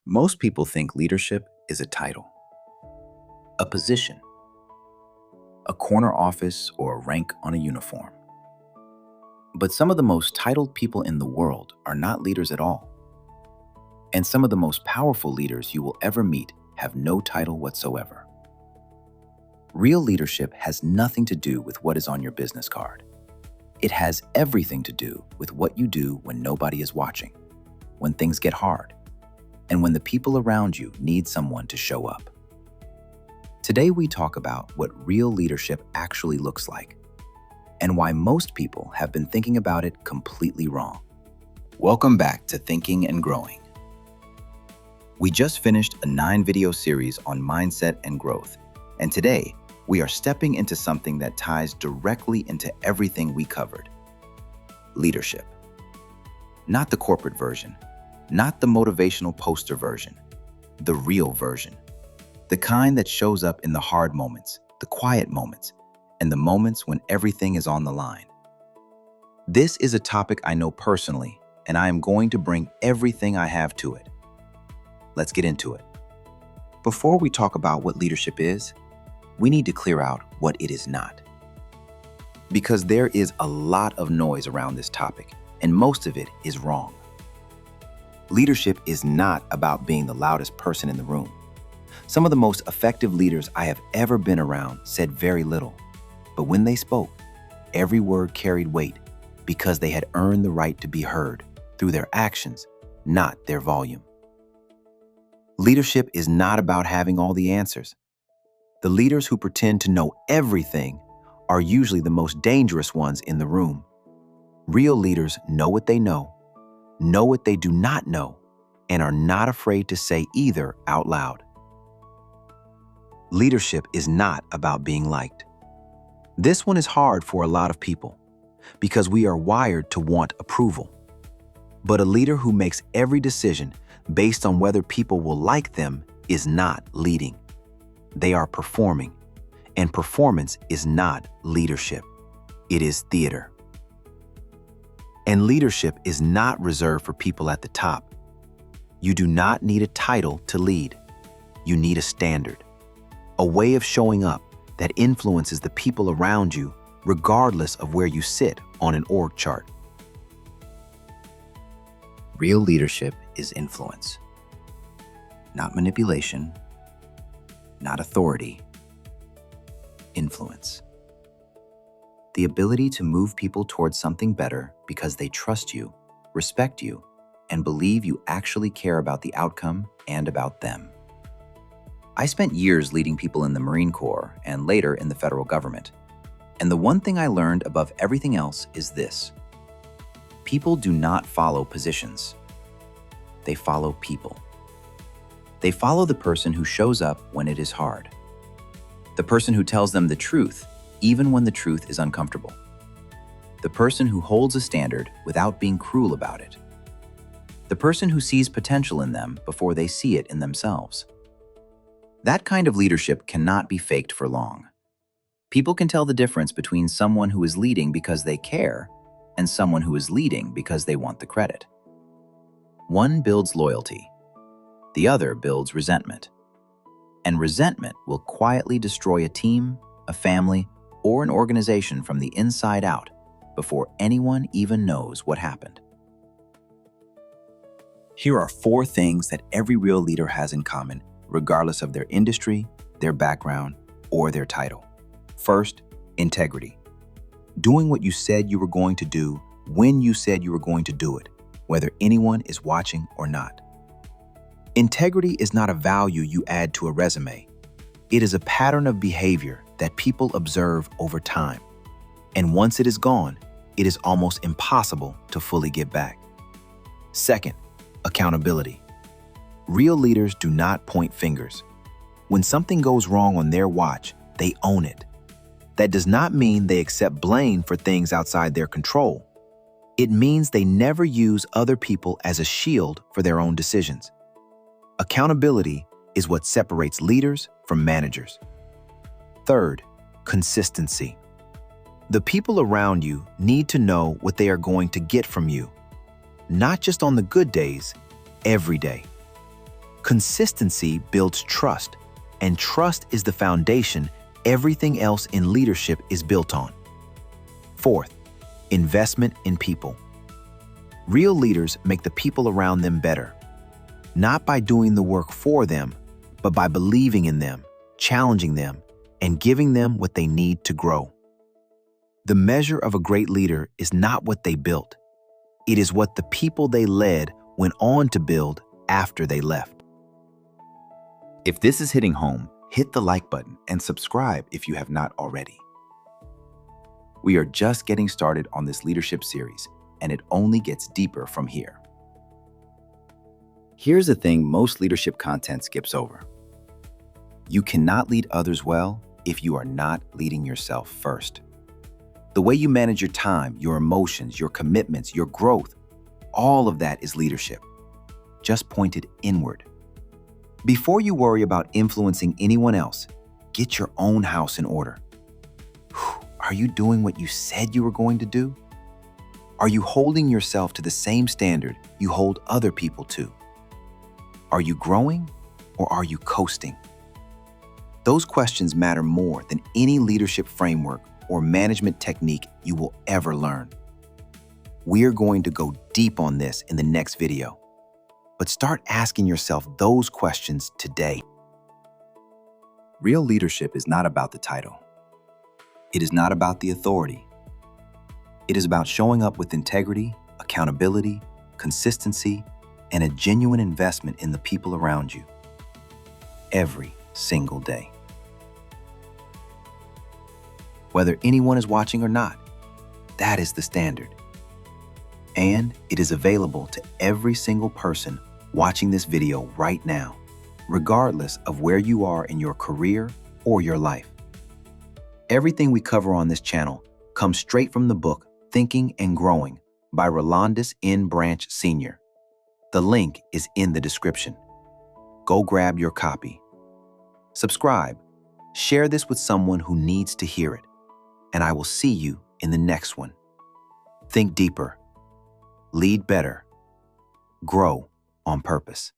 Most people think leadership is a title, a position, a corner office, or a rank on a uniform. But some of the most titled people in the world are not leaders at all. And some of the most powerful leaders you will ever meet have no title whatsoever. Real leadership has nothing to do with what is on your business card. It has everything to do with what you do when nobody is watching, when things get hard, and when the people around you need someone to show up. Today we talk about what real leadership actually looks like, and why most people have been thinking about it completely wrong. Welcome back to Thinking and Growing. We just finished a 9-video series on mindset and growth, and today we are stepping into something that ties directly into everything we covered: leadership. Not the corporate version, not the motivational poster version, the real version. The kind that shows up in the hard moments, the quiet moments, and the moments when everything is on the line. This is a topic I know personally, and I am going to bring everything I have to it. Let's get into it. Before we talk about what leadership is, we need to clear out what it is not. Because there is a lot of noise around this topic, and most of it is wrong. Leadership is not about being the loudest person in the room. Some of the most effective leaders I have ever been around said very little, but when they spoke, every word carried weight because they had earned the right to be heard through their actions, not their volume. Leadership is not about having all the answers. The leaders who pretend to know everything are usually the most dangerous ones in the room. Real leaders know what they do not know, and are not afraid to say either out loud. Leadership is not about being liked. This one is hard for a lot of people because we are wired to want approval. But a leader who makes every decision based on whether people will like them is not leading. They are performing, and performance is not leadership. It is theater. And leadership is not reserved for people at the top. You do not need a title to lead. You need a standard, a way of showing up that influences the people around you regardless of where you sit on an org chart. Real leadership is influence, not manipulation, not authority. Influence. The ability to move people towards something better because they trust you, respect you, and believe you actually care about the outcome and about them. I spent years leading people in the Marine Corps and later in the federal government. And the one thing I learned above everything else is this: people do not follow positions. They follow people. They follow the person who shows up when it is hard. The person who tells them the truth, even when the truth is uncomfortable. The person who holds a standard without being cruel about it. The person who sees potential in them before they see it in themselves. That kind of leadership cannot be faked for long. People can tell the difference between someone who is leading because they care and someone who is leading because they want the credit. One builds loyalty. The other builds resentment. And resentment will quietly destroy a team, a family, or an organization from the inside out before anyone even knows what happened. Here are 4 things that every real leader has in common, regardless of their industry, their background, or their title. First, integrity. Doing what you said you were going to do when you said you were going to do it, whether anyone is watching or not. Integrity is not a value you add to a resume. It is a pattern of behavior that people observe over time. And once it is gone, it is almost impossible to fully get back. Second, accountability. Real leaders do not point fingers. When something goes wrong on their watch, they own it. That does not mean they accept blame for things outside their control. It means they never use other people as a shield for their own decisions. Accountability is what separates leaders from managers. Third, consistency. The people around you need to know what they are going to get from you, not just on the good days, every day. Consistency builds trust, and trust is the foundation everything else in leadership is built on. Fourth, investment in people. Real leaders make the people around them better, not by doing the work for them, but by believing in them, challenging them, and giving them what they need to grow. The measure of a great leader is not what they built. It is what the people they led went on to build after they left. If this is hitting home, hit the like button and subscribe if you have not already. We are just getting started on this leadership series, and it only gets deeper from here. Here's the thing most leadership content skips over. You cannot lead others well if you are not leading yourself first. The way you manage your time, your emotions, your commitments, your growth, all of that is leadership, just pointed inward. Before you worry about influencing anyone else, get your own house in order. Are you doing what you said you were going to do? Are you holding yourself to the same standard you hold other people to? Are you growing or are you coasting? Those questions matter more than any leadership framework or management technique you will ever learn. We're going to go deep on this in the next video, but start asking yourself those questions today. Real leadership is not about the title. It is not about the authority. It is about showing up with integrity, accountability, consistency, and a genuine investment in the people around you every single day. Whether anyone is watching or not, that is the standard. And it is available to every single person watching this video right now, regardless of where you are in your career or your life. Everything we cover on this channel comes straight from the book Thinking and Growing by Rolandus N. Branch Sr. The link is in the description. Go grab your copy. Subscribe, share this with someone who needs to hear it, and I will see you in the next one. Think deeper, lead better, grow on purpose.